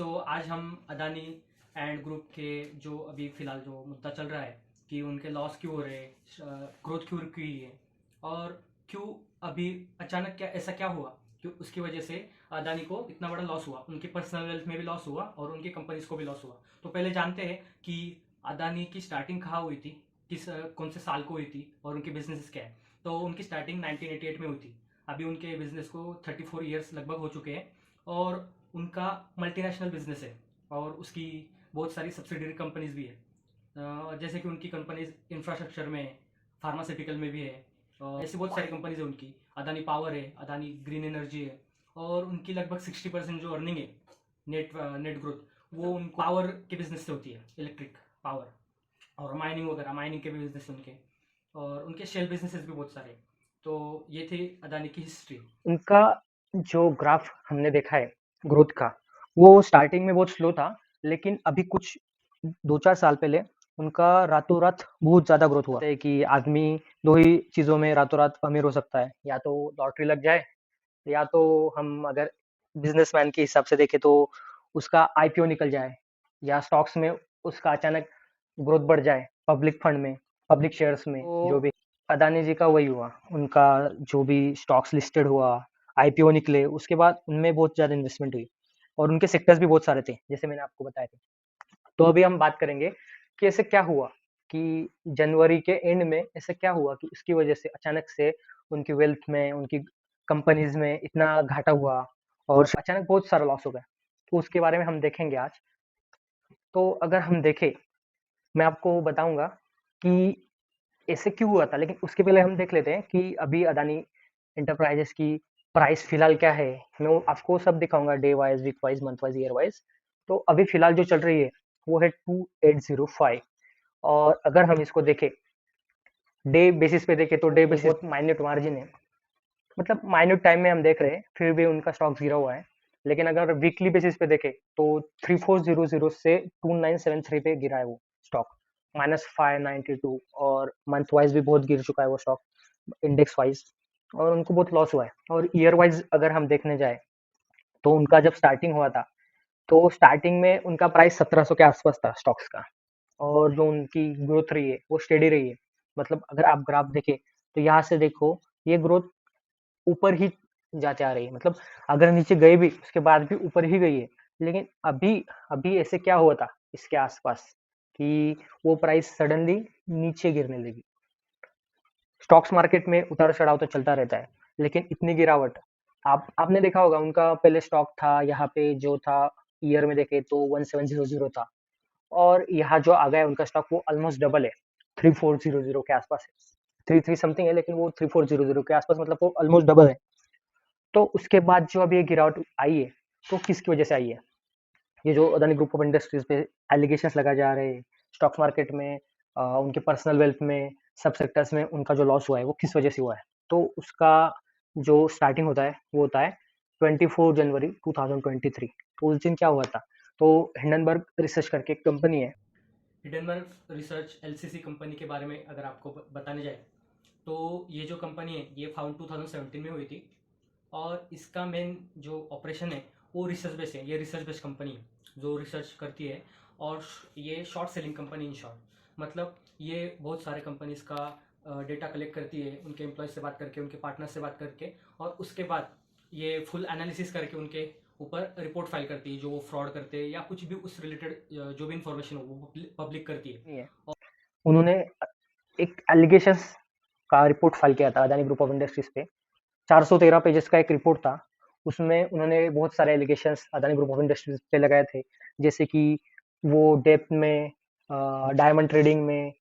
आज हम Adani and group के जो अभी फ़िलहाल जो मुद्दा चल रहा है कि उनके लॉस क्यों हो रहे हैं, ग्रोथ क्यों रुकी हुई है और क्यों अभी अचानक क्या ऐसा क्या हुआ कि उसकी वजह से अदानी को इतना बड़ा लॉस हुआ, उनकी पर्सनल वेल्थ में भी लॉस हुआ और उनकी कंपनीज को भी लॉस हुआ। तो पहले जानते हैं कि अदानी की स्टार्टिंग कहाँ हुई थी, कौन से साल को हुई थी और उनके बिजनेस क्या है। तो उनकी स्टार्टिंग 1988 में हुई थी। अभी उनके बिजनेस को 34 ईयर्स लगभग हो चुके हैं और उनका मल्टीनेशनल बिजनेस है और उसकी बहुत सारी सब्सिडरी कंपनीज भी है। जैसे कि उनकी कंपनीज इंफ्रास्ट्रक्चर में है, फार्मास्यूटिकल में भी है और ऐसी बहुत सारी कंपनीज है उनकी। अदानी पावर है, अदानी ग्रीन एनर्जी है और उनकी लगभग 60% जो अर्निंग है, नेट ग्रोथ, वो उनको पावर के बिजनेस से होती है, इलेक्ट्रिक पावर और माइनिंग वगैरह, माइनिंग के भी बिजनेस उनके और उनके शेल बिजनेसेस भी बहुत सारे। तो ये थी अदानी की हिस्ट्री। उनका जो ग्राफ हमने देखा है ग्रोथ का, वो स्टार्टिंग में बहुत स्लो था, लेकिन अभी कुछ 2-4 साल पहले उनका रातों-रात बहुत ज़्यादा ग्रोथ हुआ है कि आदमी 2 ही चीज़ों में रातों-रात अमीर हो सकता है, या तो लॉटरी लग जाए, या तो हम अगर बिज़नेसमैन के हिसाब से देखें तो उसका आईपीओ निकल जाए, या स्टॉक्स में उसका अचानक ग्रोथ बढ़ जाए, पब्लिक फंड में, पब्लिक शेयर्स में, जो भी। अदानी जी का वही हुआ, उनका जो भी स्टॉक्स लिस्टेड हुआ, आईपीओ निकले, उसके बाद उनमें बहुत ज़्यादा इन्वेस्टमेंट हुई और उनके सेक्टर्स भी बहुत सारे थे, जैसे मैंने आपको बताए थे। तो अभी हम बात करेंगे कि ऐसे क्या हुआ कि जनवरी के एंड में ऐसे क्या हुआ कि उसकी वजह से अचानक से उनकी वेल्थ में, उनकी कंपनीज में इतना घाटा हुआ और अचानक बहुत सारा लॉस हो गया। तो उसके बारे में हम देखेंगे आज। तो अगर हम देखें, मैं आपको बताऊंगा कि ऐसे क्यों हुआ था, लेकिन उसके पहले हम देख लेते हैं कि अभी अदानी एंटरप्राइजेस की प्राइस फिलहाल क्या है। मैं आपको सब दिखाऊंगा, day wise, week wise, month wise, year wise. तो अभी फिलहाल जो चल रही है वो है 2805। और अगर हम इसको देखें डे बेसिस पे देखें तो डे बेसिस बहुत माइन्यूट मार्जिन है, मतलब माइन्यूट टाइम में हम देख रहे हैं, फिर भी उनका स्टॉक गिरा हुआ है। लेकिन अगर वीकली बेसिस पे देखें तो 3400 से 2973 पे गिरा है वो स्टॉक, -592। और मंथ वाइज भी बहुत गिर चुका है वो स्टॉक, इंडेक्स वाइज, और उनको बहुत लॉस हुआ है। और ईयर वाइज अगर हम देखने जाए तो उनका जब स्टार्टिंग हुआ था तो स्टार्टिंग में उनका प्राइस 1700 के आसपास था स्टॉक्स का, और जो उनकी ग्रोथ रही है वो स्टेडी रही है। मतलब अगर आप ग्राफ देखें तो यहाँ से देखो, ये ग्रोथ ऊपर ही जाते आ रही है, मतलब अगर नीचे गए भी उसके बाद भी ऊपर ही गई है। लेकिन अभी अभी ऐसे क्या हुआ था इसके आसपास कि वो प्राइस सडनली नीचे गिरने लगी। स्टॉक्स मार्केट में उतार चढ़ाव तो चलता रहता है, लेकिन इतनी गिरावट आपने देखा होगा। उनका पहले स्टॉक था यहाँ पे जो था, ईयर में देखे तो 1700 था, और यहाँ जो आ गया उनका स्टॉक वो ऑलमोस्ट डबल है, 3400 के आसपास है। 33 समथिंग है, लेकिन वो 3400 के आसपास, मतलब वो ऑलमोस्ट डबल है। तो उसके बाद जो अभी ये गिरावट आई है, तो किसकी वजह से आई है? ये जो अदानी ग्रुप ऑफ इंडस्ट्रीज पे एलिगेशंस लगाए जा रहे हैं, स्टॉक मार्केट में, उनके पर्सनल वेल्थ में, सब सेक्टर्स में उनका जो लॉस हुआ है वो किस वजह से हुआ है? तो उसका जो स्टार्टिंग होता है वो होता है 24 जनवरी 2023। तो उस दिन क्या हुआ था? तो हिंडनबर्ग रिसर्च करके एक कंपनी है। हिडनबर्ग रिसर्च एलसीसी कंपनी के बारे में अगर आपको बताने जाए तो ये जो कंपनी है ये फाउंड 2017 में हुई थी और इसका मेन जो ऑपरेशन है वो रिसर्च बेस है। ये रिसर्च बेस्ड कंपनी है जो रिसर्च करती है और ये short selling company in short, मतलब ये बहुत सारे कंपनीज का डेटा कलेक्ट करती है, उनके एम्प्लॉय से बात करके, उनके पार्टनर से बात करके, और उसके बाद ये फुल एनालिसिस करके उनके ऊपर रिपोर्ट फाइल करती है जो वो फ्रॉड करते हैं या कुछ भी उस रिलेटेड जो भी इंफॉर्मेशन हो वो पब्लिक करती है। नहीं है, उन्होंने एक एलिगेशंस का रिपोर्ट फाइल किया था अदानी ग्रुप ऑफ इंडस्ट्रीज पे। 413 पेजेस का एक रिपोर्ट था। उसमें उन्होंने बहुत सारे allegations Adani group of industries पे लगाए थे, जैसे कि वो डेप्थ में, डायमंड ट्रेडिंग में,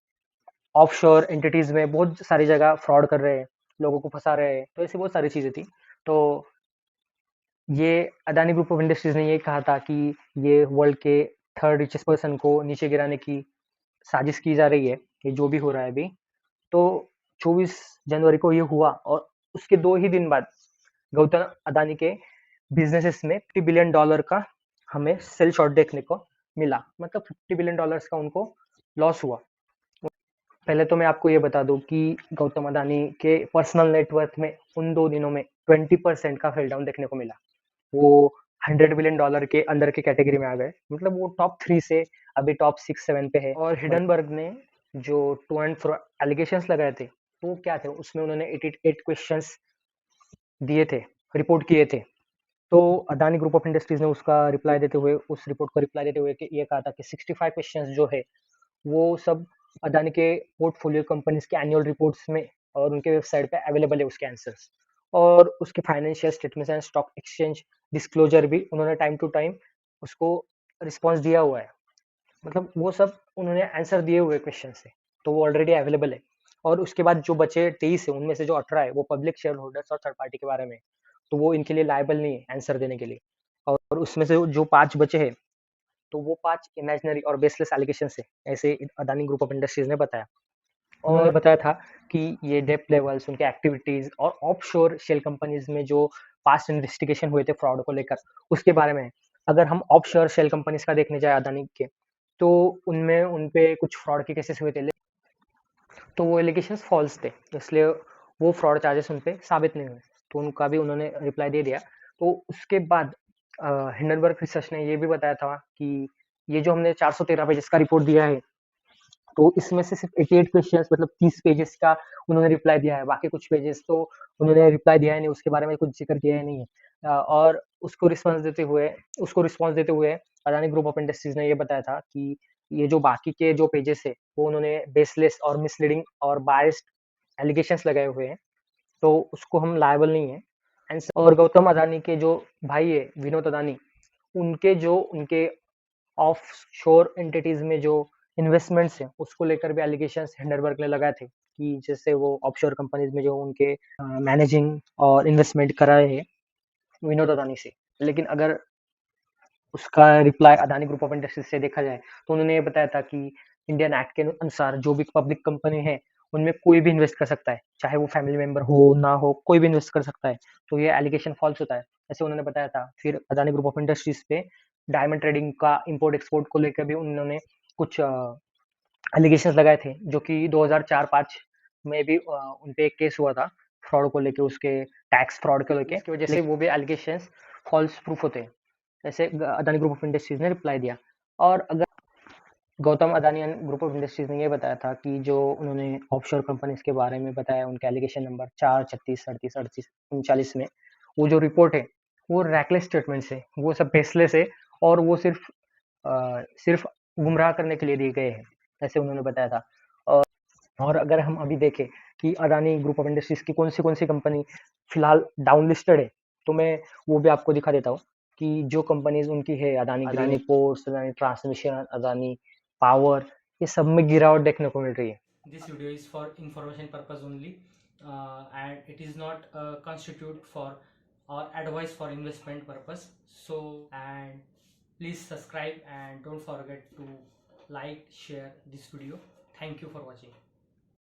ऑफशोर एंटिटीज में बहुत सारी जगह फ्रॉड कर रहे हैं, लोगों को फंसा रहे हैं। तो ऐसी बहुत सारी चीजें थी। तो ये अदानी ग्रुप ऑफ इंडस्ट्रीज ने ये कहा था कि ये वर्ल्ड के थर्ड रिचेस्ट पर्सन को नीचे गिराने की साजिश की जा रही है, ये जो भी हो रहा है अभी। तो 24 जनवरी को ये हुआ, और उसके 2 ही दिन बाद गौतम अदानी के बिजनेसेस में $50 बिलियन का हमें सेल शॉर्ट देखने को मिला, मतलब $50 बिलियन का उनको लॉस हुआ। पहले तो मैं आपको ये बता दूं कि गौतम अदानी के पर्सनल नेटवर्थ में उन 2 दिनों में 20% का फेल डाउन देखने को मिला। वो $100 बिलियन के अंदर के कैटेगरी में आ गए, मतलब वो टॉप 3 से अभी टॉप 6-7 पे है। और हिडनबर्ग ने जो टू एंड फ्रो एलिगेशंस लगाए थे, वो क्या थे, उसमें उन्होंने 88 क्वेश्चंस दिए थे, रिपोर्ट किए थे। तो अदानी ग्रुप ऑफ इंडस्ट्रीज ने उसका रिप्लाई देते हुए, उस रिपोर्ट को रिप्लाई देते हुए कि ये कहा था कि 65 क्वेश्चंस जो है वो सब अदानी के पोर्टफोलियो कंपनीज के एनुअल रिपोर्ट्स में और उनके वेबसाइट पे अवेलेबल है उसके आंसर्स। और उसके financial statements and stock exchange disclosure भी उन्होंने टाइम टू टाइम उसको रिस्पॉन्स दिया हुआ है, मतलब वो सब उन्होंने आंसर दिए हुए क्वेश्चन से, तो वो ऑलरेडी अवेलेबल है। और उसके बाद जो बचे 23 है, उनमें से जो 18 है वो पब्लिक शेयर होल्डर्स और थर्ड पार्टी के बारे में, तो वो इनके लिए लायबल नहीं है आंसर देने के लिए। और उसमें से जो 5 बचे हैं, तो वो 5 इमेजिनरी और बेसलेस एलिगेशन है, ऐसे अदानी ग्रुप ऑफ इंडस्ट्रीज ने बताया। उन्होंने बताया था कि ये डेप्थ लेवल्स, उनके एक्टिविटीज और ऑफशोर शेल कंपनीज में जो पास्ट इन्वेस्टिगेशन हुए थे फ्रॉड को लेकर, उसके बारे में। अगर हम ऑफशोर शेल कंपनीज का देखने जाए अदानी के, तो उनमें उनपे कुछ फ्रॉड के केसेस हुए थे, तो वो एलिगेशंस फॉल्स थे, इसलिए वो फ्रॉड चार्जेस उन पे साबित नहीं हुए, तो उनका भी उन्होंने रिप्लाई दे दिया। तो उसके बाद हिंडनबर्ग रिसर्च ने ये भी बताया था कि ये जो हमने 413 पेजेस का रिपोर्ट दिया है, तो इसमें से सिर्फ 88 क्वेश्चंस, मतलब 30 पेजेस का उन्होंने रिप्लाई दिया है, बाकी कुछ पेजेस तो उन्होंने रिप्लाई दिया ही नहीं, उसके बारे में कुछ जिक्र किया ही नहीं है। और उसको रिस्पॉन्स देते हुए अदानी ग्रुप ऑफ इंडस्ट्रीज ने ये बताया था कि ये जो बाकी के जो पेजेस है, वो उन्होंने बेसलेस और मिसलीडिंग और बायस्ड एलिगेशंस लगाए हुए हैं, तो उसको हम लायबल नहीं है। और गौतम अदानी के जो भाई है विनोद अदानी, उनके ऑफ शोर एंटिटीज में जो इन्वेस्टमेंट्स हैं, उसको लेकर भी एलिगेशंस हिंडनबर्ग ने लगाए थे कि जैसे वो ऑफशोर कंपनीज में जो उनके मैनेजिंग और इन्वेस्टमेंट कराए हैं विनोद अदानी से। लेकिन अगर उसका reply Adani group of industries से देखा जाए, तो उन्होंने ये बताया था कि इंडियन एक्ट के अनुसार जो भी पब्लिक कंपनी है, उनमें कोई भी इन्वेस्ट कर सकता है, चाहे वो फैमिली मेंबर हो ना हो, कोई भी इन्वेस्ट कर सकता है, तो ये एलिगेशन फॉल्स होता है, ऐसे उन्होंने बताया था। फिर अदानी ग्रुप ऑफ इंडस्ट्रीज पे डायमंड ट्रेडिंग का इम्पोर्ट एक्सपोर्ट को लेकर भी उन्होंने कुछ एलिगेशंस लगाए थे, जो कि 2004-5 में भी उन पे एक केस हुआ था फ्रॉड को लेके, उसके टैक्स फ्रॉड को लेके, इसकी वजह से वो भी एलिगेशंस फॉल्स प्रूफ होते हैं, ऐसे अदानी ग्रुप ऑफ इंडस्ट्रीज ने रिप्लाई दिया। और अगर Gautam Adani group of industries ने ये बताया था कि जो उन्होंने ऑफशोर कंपनीज के बारे में बताया, उनके एलिगेशन नंबर 4, 36, 38, 38, 39 में, वो जो रिपोर्ट है, वो रैकलेस स्टेटमेंट्स है, वो सब बेसलेस है, और वो सिर्फ गुमराह करने के लिए दिए गए हैं, ऐसे उन्होंने बताया था। और अगर हम अभी देखें कि अदानी ग्रुप ऑफ इंडस्ट्रीज की कौन सी कंपनी फिलहाल डाउन लिस्टेड है, तो मैं वो भी आपको दिखा देता हूँ कि जो कंपनीज उनकी है, Adani ports, Adani transmission, Adani power, ये सब में गिरावट देखने को मिल रही है। This video is for information purpose only, and it is not constitute for or advice for investment purpose. So, and please subscribe and don't forget to like, share this video. Thank you for watching.